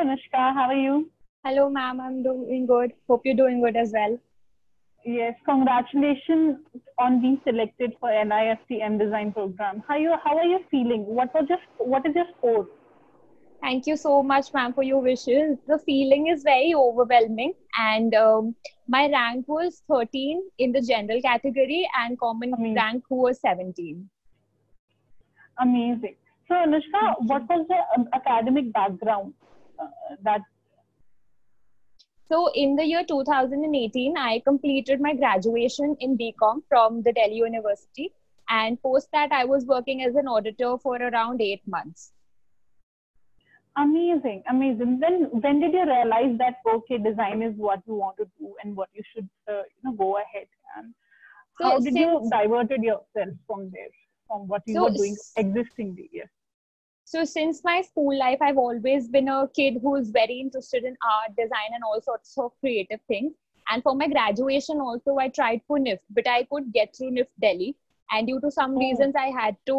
Anushka, how are you? Hello, ma'am. I'm doing good. Hope you're doing good as well. Yes, congratulations on being selected for NIFT M Design program. How are you feeling? What is your score? Thank you so much, ma'am, for your wishes. The feeling is very overwhelming, and my rank was 13 in the general category, and common Amazing, rank was 17. amazing. So Thank Anushka, what you. was the academic background that So, in the year 2018, I completed my graduation in BCom from the Delhi University, and post that, I was working as an auditor for around 8 months. amazing, amazing? Then when did you realize that okay, design is what you want to do and what you should go ahead? And So, how did you since diverted yourself from there, from what you so were doing existingly? Yes. So since my school life, I've always been a kid who's very interested in art, design, and all sorts of creative things. And for my graduation also, I tried for NIFT, but I could get through NIFT Delhi. And due to some Oh, reasons, I had to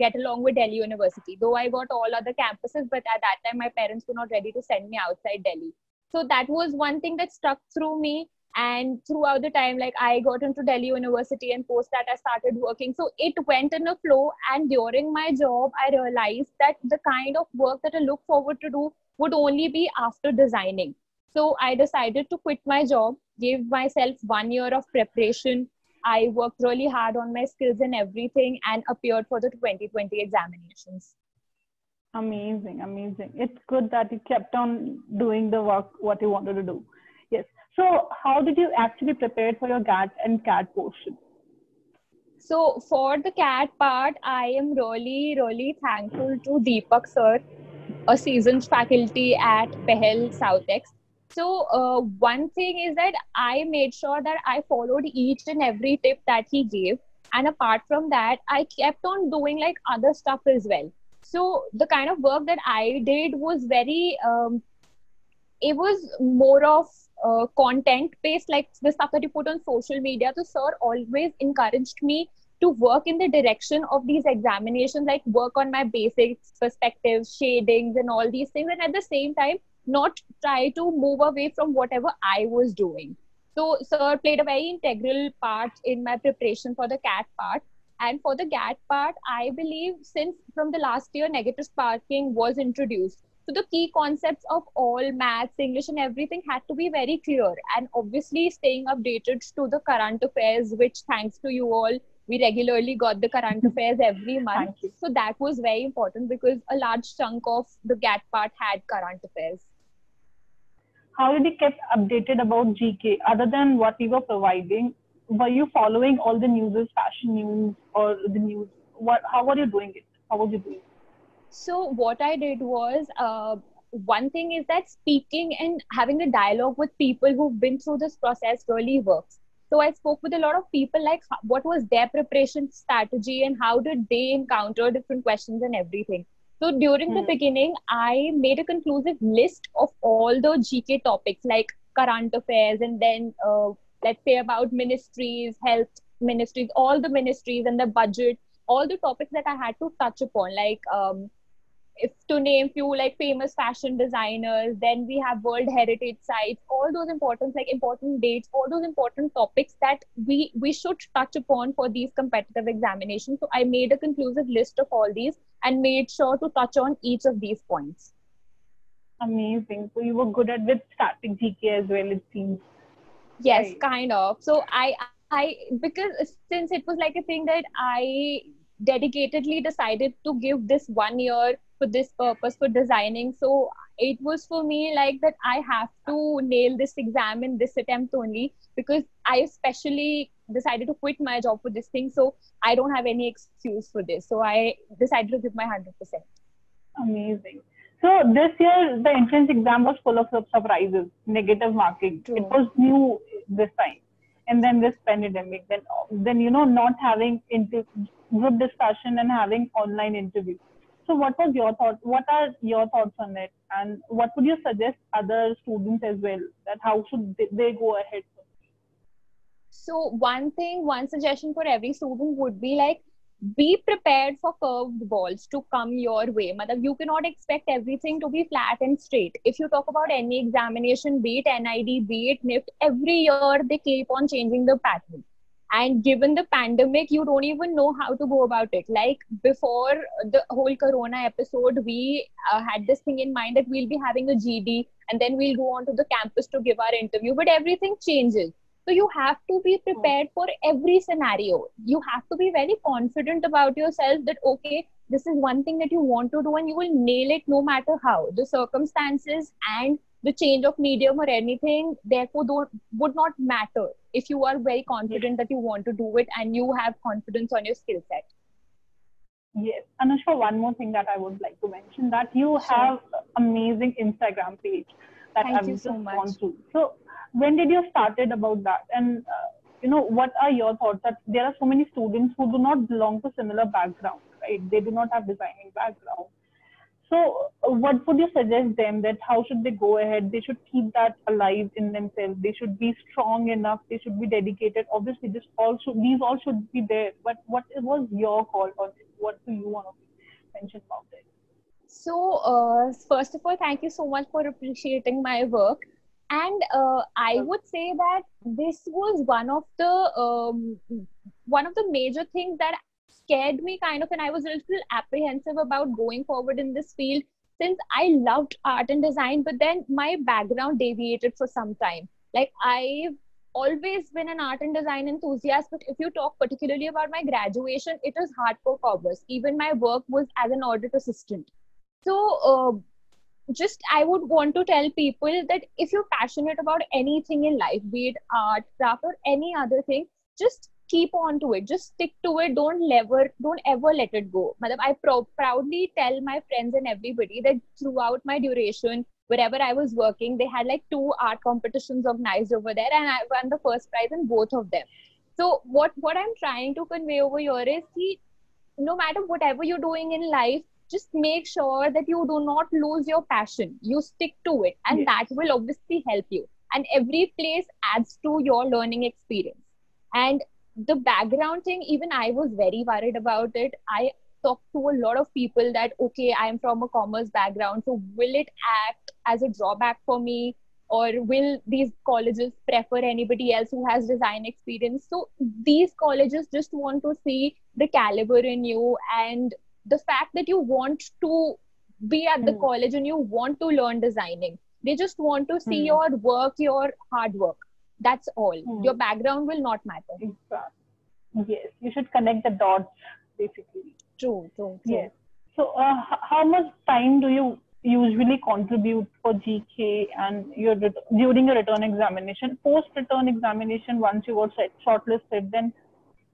get along with Delhi University. Though I got all other campuses, but at that time, my parents were not ready to send me outside Delhi. So that was one thing that stuck through me, and throughout the time, like, I got into Delhi University, and post that I started working, so it went in a flow. And during my job, I realized that the kind of work that I look forward to do would only be after designing. So I decided to quit my job, gave myself 1 year of preparation. I worked really hard on my skills and everything, and appeared for the 2020 examinations. amazing, amazing. It's good that you kept on doing the work, what you wanted to do. Yes. So, how did you actually prepare for your GAT and CAT portion? So for the cat part, I am really, really thankful to Deepak sir, a seasoned faculty at Pehel Southex. So one thing is that I made sure that I followed each and every tip that he gave. And apart from that, I kept on doing like other stuff as well. So the kind of work that I did was very it was more of content based, like the stuff that you put on social media. So sir always encouraged me to work in the direction of these examinations, like work on my basics, perspectives, shadings, and all these things, and at the same time not try to move away from whatever I was doing. So sir played a very integral part in my preparation for the cat part. And for the GAT part, I believe since from the last year negative sparking was introduced, so the key concepts of all maths, English, and everything had to be very clear. And obviously, staying updated to the current affairs, which thanks to you all, we regularly got the current affairs every month. Thank you. So that was very important because a large chunk of the GAT part had current affairs. How did you keep updated about GK other than what we were providing? Were you following all the news, fashion news, or the news? What? How were you doing it? How was you doing it? So what I did was, one thing is that speaking and having a dialogue with people who've been through this process really works. So I spoke with a lot of people, like what was their preparation strategy and how did they encounter different questions and everything. So during the Hmm. beginning, I made a conclusive list of all the GK topics like current affairs, and then let's say about ministries, health ministries, all the ministries and the budget, all the topics that I had to touch upon, like if to name few, like famous fashion designers, then we have World Heritage sites, all those important, like important dates, all those important topics that we should touch upon for these competitive examinations. So I made a conclusive list of all these and made sure to touch on each of these points. Amazing. So you were good at with static GK as well. It seems Yes, right. kind of. So I because since it was like a thing that I dedicatedly decided to give this 1 year for this purpose for designing. So it was for me like that I have to nail this exam in this attempt only, because I especially decided to quit my job for this thing. So I don't have any excuse for this. So I decided to give my 100%. Amazing. So this year the entrance exam was full of surprises, negative marking. It True. was new this time, and then this pandemic. Then not having group discussion and having online interview. So what was your thought? What are your thoughts on it? And what would you suggest other students as well, that how should they go ahead? 'Cause? So one thing, one suggestion for every student would be like, try to make sure that you are preparing yourself mentally, physically, and emotionally. So don't worry about the exam. Just focus on the exam. Don't worry about the marks. Just focus on the exam. And be prepared for curved balls to come your way. Matlab, you cannot expect everything to be flat and straight. If you talk about any examination, be it NID, be it NIFT, every year they keep on changing the pattern. And given the pandemic, you don't even know how to go about it. Like before the whole Corona episode, we had this thing in mind that we'll be having a GD and then we'll go on to the campus to give our interview, but everything changes. So you have to be prepared for every scenario. You have to be very confident about yourself that, okay, this is one thing that you want to do and you will nail it no matter how. The circumstances and the change of medium or anything, therefore, would not matter if you are very confident that you want to do it and you have confidence on your skill set. Yes. Anushka, one more thing that I would like to mention, that you have amazing Instagram page that Thank I've you just so much. gone through. So when did you started about that? And what are your thoughts that there are so many students who do not belong to similar background, right? They do not have designing background. So what would you suggest them, that how should they go ahead? They should keep that alive in themselves. They should be strong enough. They should be dedicated. Obviously, these all should be there. But what was your call on it? What do you want to mention about it? So, first of all, thank you so much for appreciating my work. And I would say that this was one of the major things that scared me kind of, and I was a little apprehensive about going forward in this field, since I loved art and design, but then my background deviated for some time. Like I've always been an art and design enthusiast, but if you talk particularly about my graduation, it is hardcore commerce. Even my work was as an audit assistant. So, just I would want to tell people that if you're passionate about anything in life, be it art, craft, or any other thing, just keep on to it. Just stick to it. Don't ever let it go. I proudly tell my friends and everybody that throughout my duration, wherever I was working, they had like 2 art competitions organized over there, and I won the first prize in both of them. So what I'm trying to convey over here is, see, no matter whatever you're doing in life, just make sure that you do not lose your passion. You stick to it, and that will obviously help you. And every place adds to your learning experience. And the background thing, even I was very worried about it. I talked to a lot of people that, okay, I'm from a commerce background, so will it act as a drawback for me? Or will these colleges prefer anybody else who has design experience? So these colleges just want to see the caliber in you and the fact that you want to be at the college and you want to learn designing. They just want to see your work, your hard work. That's all. Your background will not matter. Exactly. Yes, you should connect the dots, basically. True. Yes. So, how much time do you usually contribute for GK and during your return examination? Post-return examination, once you were shortlisted, then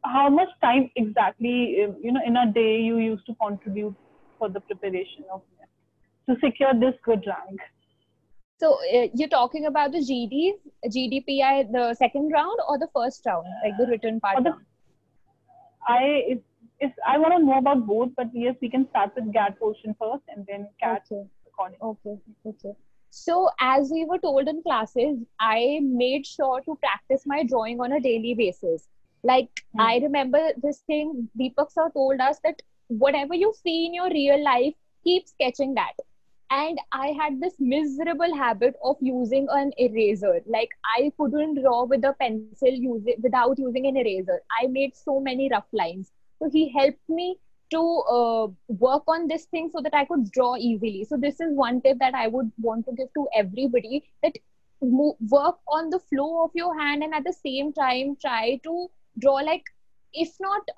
how much time exactly, in a day you used to contribute for the preparation of to secure this good rank? So you're talking about the GDPI, the second round or the first round, like the written part? I want to know about both, but yes, we can start with GAT portion first and then CAT. Okay. So as we were told in classes, I made sure to practice my drawing on a daily basis. Like I remember this thing, Deepak sir told us that whatever you see in your real life, keep sketching that. And I had this miserable habit of using an eraser. Like I couldn't draw with a pencil without using an eraser. I made so many rough lines. So he helped me to work on this thing so that I could draw easily. So this is one tip that I would want to give to everybody, that work on the flow of your hand and at the same time try to draw, like, if not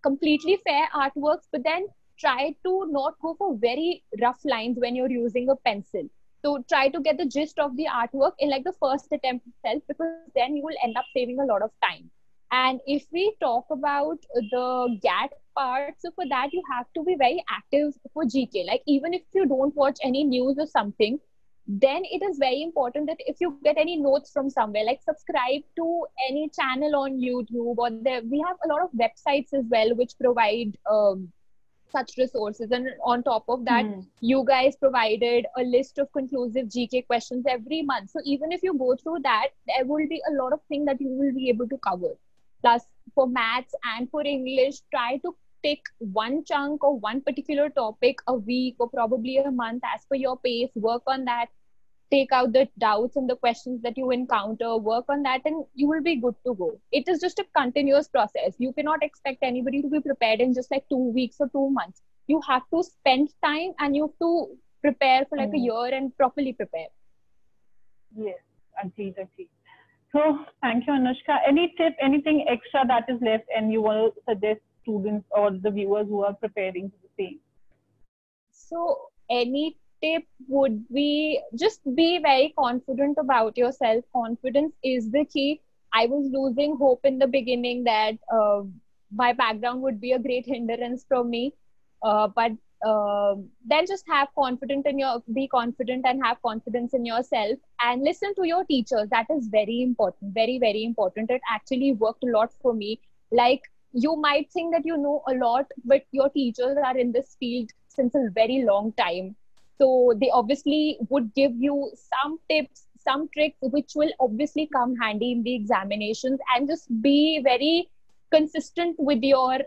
completely fair artworks, but then try to not go for very rough lines when you're using a pencil. So try to get the gist of the artwork in like the first attempt itself, because then you will end up saving a lot of time. And if we talk about the GAT part, so for that you have to be very active for GK. Like even if you don't watch any news or something, then it is very important that if you get any notes from somewhere, like subscribe to any channel on YouTube, or we have a lot of websites as well which provide such resources. And on top of that, you guys provided a list of conclusive GK questions every month. So even if you go through that, there will be a lot of things that you will be able to cover. Plus for maths and for English, try to take one chunk or one particular topic a week or probably a month as per your pace, work on that, take out the doubts and the questions that you encounter, work on that, and you will be good to go. It is just a continuous process. You cannot expect anybody to be prepared in just like 2 weeks or 2 months. You have to spend time and you have to prepare for like a year and properly prepare. Yes, agreed. So thank you, Anushka. Any tip, anything extra that is left and you want to suggest students or the viewers who are preparing for the same? So any tip would be just be very confident about yourself. Confidence is the key. I was losing hope in the beginning that my background would be a great hindrance for me. But then just be confident and have confidence in yourself and listen to your teachers. That is very important, very, very important. It actually worked a lot for me. Like, you might think that you know a lot, but your teachers are in this field since a very long time. So they obviously would give you some tips, some tricks, which will obviously come handy in the examinations, and just be very consistent with your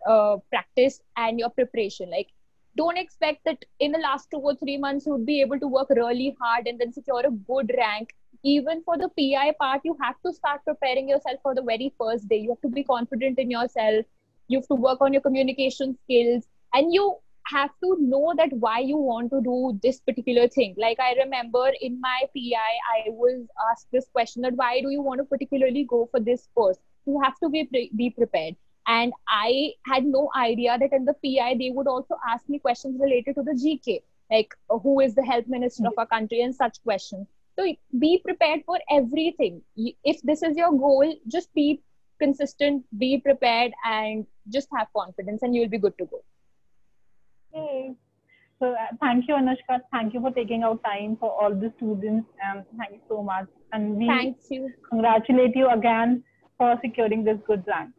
practice and your preparation. Like, don't expect that in the last 2 or 3 months you would be able to work really hard and then secure a good rank. Even for the PI part, you have to start preparing yourself for the very first day. You have to be confident in yourself. You have to work on your communication skills, and you have to know that why you want to do this particular thing. Like, I remember in my PI, I was asked this question that why do you want to particularly go for this course? You have to be prepared. And I had no idea that in the PI, they would also ask me questions related to the GK, like who is the health minister of our country and such questions. So be prepared for everything. If this is your goal, just be consistent, be prepared, and just have confidence, and you'll be good to go. Okay. So thank you, Anushka. Thank you for taking out time for all the students, and thank you so much. And we congratulate you again for securing this good rank.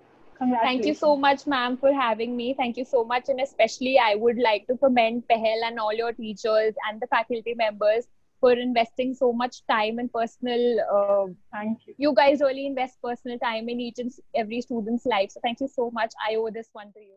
Thank you so much, ma'am, for having me. Thank you so much. And especially, I would like to commend Pehel and all your teachers and the faculty members for investing so much time and personal. Thank you. You guys really invest personal time in each and every student's life. So thank you so much. I owe this one to you.